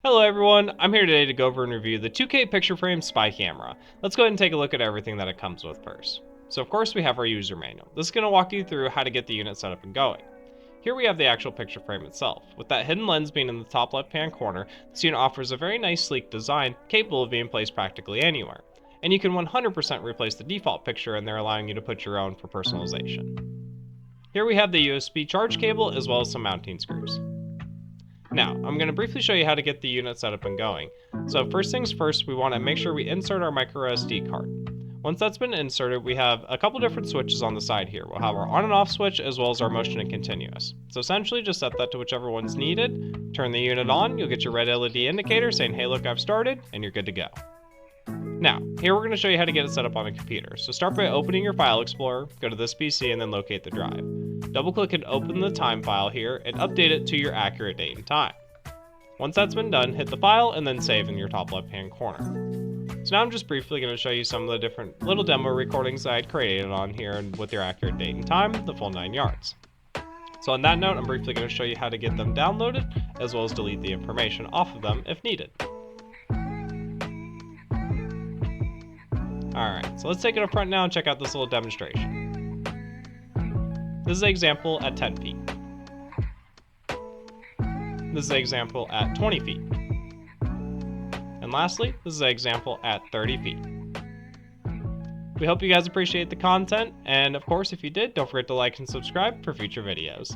Hello everyone, I'm here today to go over and review the 2K picture frame spy camera. Let's go ahead and take a look at everything that it comes with first. So of course we have our user manual. This is going to walk you through how to get the unit set up and going. Here we have the actual picture frame itself. With that hidden lens being in the top left hand corner, this unit offers a very nice sleek design capable of being placed practically anywhere. And you can 100% replace the default picture in there, allowing you to put your own for personalization. Here we have the USB charge cable as well as some mounting screws. Now, I'm going to briefly show you how to get the unit set up and going. So first things first, we want to make sure we insert our micro SD card. Once that's been inserted, we have a couple different switches on the side here. We'll have our on and off switch as well as our motion and continuous. So essentially just set that to whichever one's needed, turn the unit on, you'll get your red LED indicator saying, hey look, I've started, and you're good to go. Now, here we're going to show you how to get it set up on a computer. So start by opening your file explorer, go to this PC, and then locate the drive. Double click and open the time file here and update it to your accurate date and time. Once that's been done, hit the file and then save in your top left hand corner. So now I'm just briefly going to show you some of the different little demo recordings that I had created on here and with your accurate date and time, the full 9 yards. So on that note, I'm briefly going to show you how to get them downloaded as well as delete the information off of them if needed. Alright, so let's take it up front now and check out this little demonstration. This is an example at 10 feet. This is an example at 20 feet. And lastly, this is an example at 30 feet. We hope you guys appreciate the content, and of course if you did, don't forget to like and subscribe for future videos.